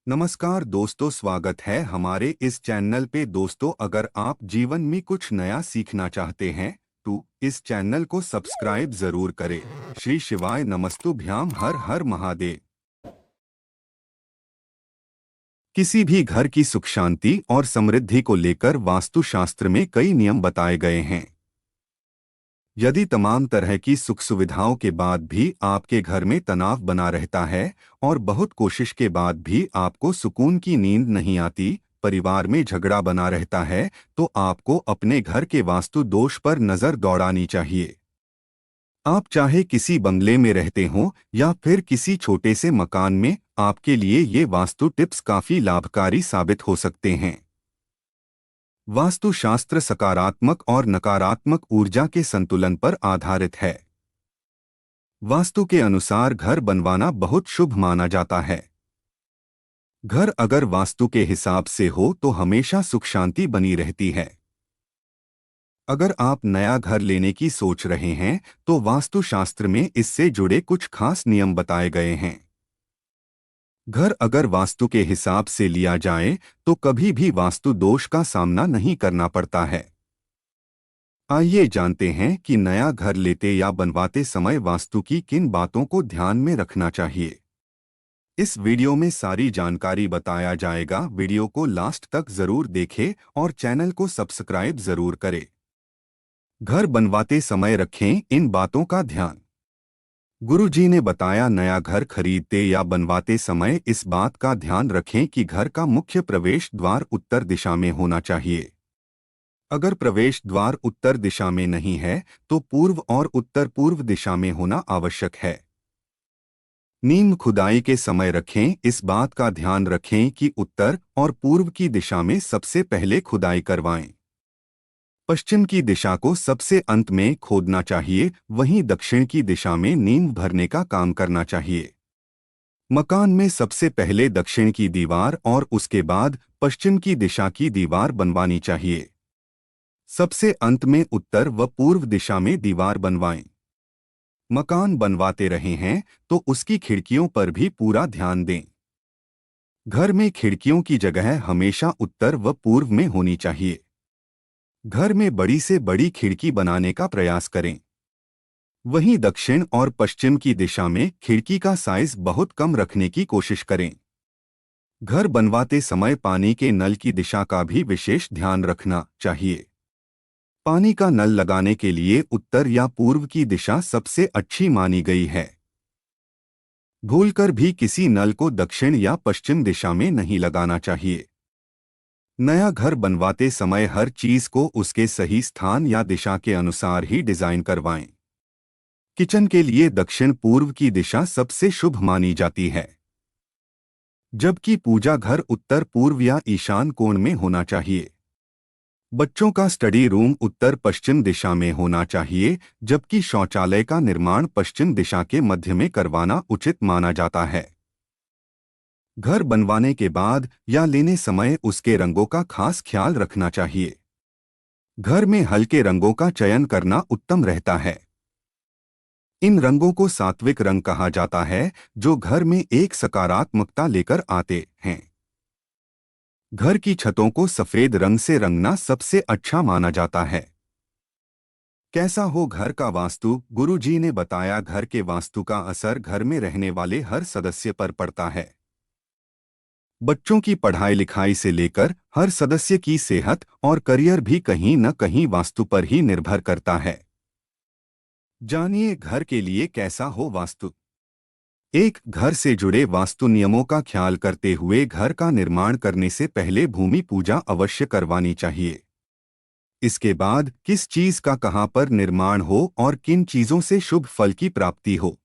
नमस्कार दोस्तों, स्वागत है हमारे इस चैनल पे। दोस्तों, अगर आप जीवन में कुछ नया सीखना चाहते हैं तो इस चैनल को सब्सक्राइब जरूर करें। श्री शिवाय नमस्तुभ्याम, हर हर महादेव। किसी भी घर की सुख शांति और समृद्धि को लेकर वास्तुशास्त्र में कई नियम बताए गए हैं। यदि तमाम तरह की सुख सुविधाओं के बाद भी आपके घर में तनाव बना रहता है और बहुत कोशिश के बाद भी आपको सुकून की नींद नहीं आती, परिवार में झगड़ा बना रहता है, तो आपको अपने घर के वास्तु दोष पर नजर दौड़ानी चाहिए। आप चाहे किसी बंगले में रहते हों या फिर किसी छोटे से मकान में, आपके लिए ये वास्तु टिप्स काफी लाभकारी साबित हो सकते हैं। वास्तुशास्त्र सकारात्मक और नकारात्मक ऊर्जा के संतुलन पर आधारित है। वास्तु के अनुसार घर बनवाना बहुत शुभ माना जाता है। घर अगर वास्तु के हिसाब से हो तो हमेशा सुख शांति बनी रहती है। अगर आप नया घर लेने की सोच रहे हैं तो वास्तुशास्त्र में इससे जुड़े कुछ खास नियम बताए गए हैं। घर अगर वास्तु के हिसाब से लिया जाए तो कभी भी वास्तु दोष का सामना नहीं करना पड़ता है। आइए जानते हैं कि नया घर लेते या बनवाते समय वास्तु की किन बातों को ध्यान में रखना चाहिए। इस वीडियो में सारी जानकारी बताया जाएगा। वीडियो को लास्ट तक जरूर देखें और चैनल को सब्सक्राइब जरूर करें। घर बनवाते समय रखें इन बातों का ध्यान। गुरुजी ने बताया, नया घर खरीदते या बनवाते समय इस बात का ध्यान रखें कि घर का मुख्य प्रवेश द्वार उत्तर दिशा में होना चाहिए। अगर प्रवेश द्वार उत्तर दिशा में नहीं है तो पूर्व और उत्तर पूर्व दिशा में होना आवश्यक है। नींव खुदाई के समय रखें इस बात का ध्यान रखें कि उत्तर और पूर्व की दिशा में सबसे पहले खुदाई करवाएं। पश्चिम की दिशा को सबसे अंत में खोदना चाहिए, वहीं दक्षिण की दिशा में नींव भरने का काम करना चाहिए। मकान में सबसे पहले दक्षिण की दीवार और उसके बाद पश्चिम की दिशा की दीवार बनवानी चाहिए। सबसे अंत में उत्तर व पूर्व दिशा में दीवार बनवाएं। मकान बनवाते रहे हैं तो उसकी खिड़कियों पर भी पूरा ध्यान दें। घर में खिड़कियों की जगह हमेशा उत्तर व पूर्व में होनी चाहिए। घर में बड़ी से बड़ी खिड़की बनाने का प्रयास करें। वहीं दक्षिण और पश्चिम की दिशा में खिड़की का साइज बहुत कम रखने की कोशिश करें। घर बनवाते समय पानी के नल की दिशा का भी विशेष ध्यान रखना चाहिए। पानी का नल लगाने के लिए उत्तर या पूर्व की दिशा सबसे अच्छी मानी गई है। भूलकर भी किसी नल को दक्षिण या पश्चिम दिशा में नहीं लगाना चाहिए। नया घर बनवाते समय हर चीज को उसके सही स्थान या दिशा के अनुसार ही डिजाइन करवाएं। किचन के लिए दक्षिण पूर्व की दिशा सबसे शुभ मानी जाती है, जबकि पूजा घर उत्तर पूर्व या ईशान कोण में होना चाहिए। बच्चों का स्टडी रूम उत्तर पश्चिम दिशा में होना चाहिए, जबकि शौचालय का निर्माण पश्चिम दिशा के मध्य में करवाना उचित माना जाता है। घर बनवाने के बाद या लेने समय उसके रंगों का खास ख्याल रखना चाहिए। घर में हल्के रंगों का चयन करना उत्तम रहता है। इन रंगों को सात्विक रंग कहा जाता है, जो घर में एक सकारात्मकता लेकर आते हैं। घर की छतों को सफेद रंग से रंगना सबसे अच्छा माना जाता है। कैसा हो घर का वास्तु? गुरुजी ने बताया, घर के वास्तु का असर घर में रहने वाले हर सदस्य पर पड़ता है। बच्चों की पढ़ाई लिखाई से लेकर हर सदस्य की सेहत और करियर भी कहीं न कहीं वास्तु पर ही निर्भर करता है। जानिए घर के लिए कैसा हो वास्तु। एक, घर से जुड़े वास्तु नियमों का ख्याल करते हुए घर का निर्माण करने से पहले भूमि पूजा अवश्य करवानी चाहिए। इसके बाद किस चीज का कहां पर निर्माण हो और किन चीजों से शुभ फल की प्राप्ति हो,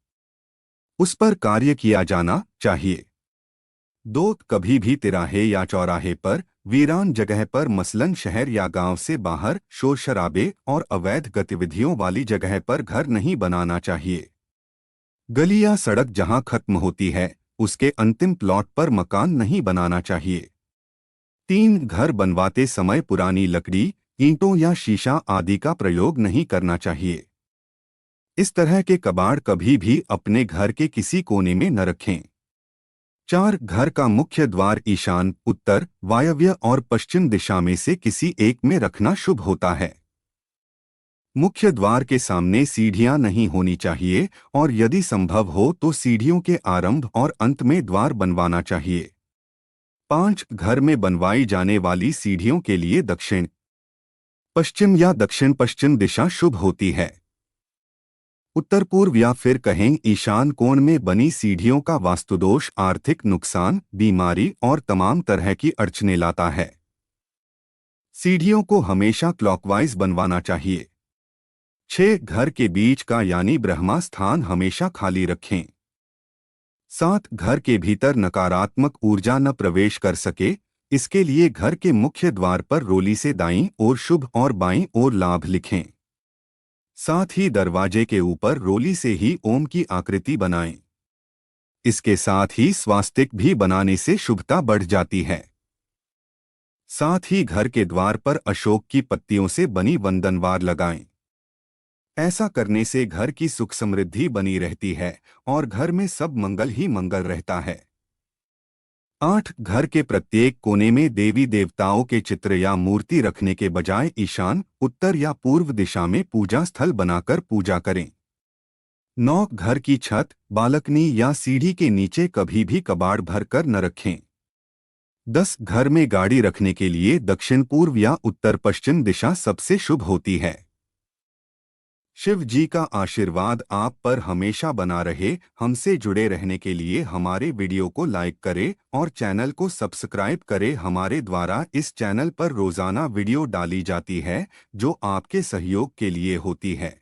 उस पर कार्य किया जाना चाहिए। दो, कभी भी तिराहे या चौराहे पर, वीरान जगह पर, मसलन शहर या गांव से बाहर शोर शराबे और अवैध गतिविधियों वाली जगह पर घर नहीं बनाना चाहिए। गली या सड़क जहां खत्म होती है उसके अंतिम प्लॉट पर मकान नहीं बनाना चाहिए। तीन, घर बनवाते समय पुरानी लकड़ी, ईंटों या शीशा आदि का प्रयोग नहीं करना चाहिए। इस तरह के कबाड़ कभी भी अपने घर के किसी कोने में न रखें। 4. घर का मुख्य द्वार ईशान, उत्तर, वायव्य और पश्चिम दिशा में से किसी एक में रखना शुभ होता है। मुख्य द्वार के सामने सीढ़ियां नहीं होनी चाहिए और यदि संभव हो तो सीढ़ियों के आरंभ और अंत में द्वार बनवाना चाहिए। 5. घर में बनवाई जाने वाली सीढ़ियों के लिए दक्षिण पश्चिम या दक्षिण पश्चिम दिशा शुभ होती है। उत्तर पूर्व या फिर कहें ईशान कोण में बनी सीढ़ियों का वास्तुदोष आर्थिक नुकसान, बीमारी और तमाम तरह की अड़चनें लाता है। सीढ़ियों को हमेशा क्लॉकवाइज बनवाना चाहिए। 6. घर के बीच का यानी ब्रह्मा स्थान हमेशा खाली रखें। 7. घर के भीतर नकारात्मक ऊर्जा न प्रवेश कर सके, इसके लिए घर के मुख्य द्वार पर रोली से दाईं ओर शुभ और बाईं ओर लाभ लिखें। साथ ही दरवाजे के ऊपर रोली से ही ओम की आकृति बनाएं। इसके साथ ही स्वास्तिक भी बनाने से शुभता बढ़ जाती है। साथ ही घर के द्वार पर अशोक की पत्तियों से बनी वंदनवार लगाएं। ऐसा करने से घर की सुख समृद्धि बनी रहती है और घर में सब मंगल ही मंगल रहता है। 8. घर के प्रत्येक कोने में देवी देवताओं के चित्र या मूर्ति रखने के बजाय ईशान, उत्तर या पूर्व दिशा में पूजा स्थल बनाकर पूजा करें। 9. घर की छत, बालकनी या सीढ़ी के नीचे कभी भी कबाड़ भरकर न रखें। 10. घर में गाड़ी रखने के लिए दक्षिण पूर्व या उत्तर पश्चिम दिशा सबसे शुभ होती है। शिव जी का आशीर्वाद आप पर हमेशा बना रहे। हमसे जुड़े रहने के लिए हमारे वीडियो को लाइक करें और चैनल को सब्सक्राइब करें। हमारे द्वारा इस चैनल पर रोजाना वीडियो डाली जाती है जो आपके सहयोग के लिए होती है।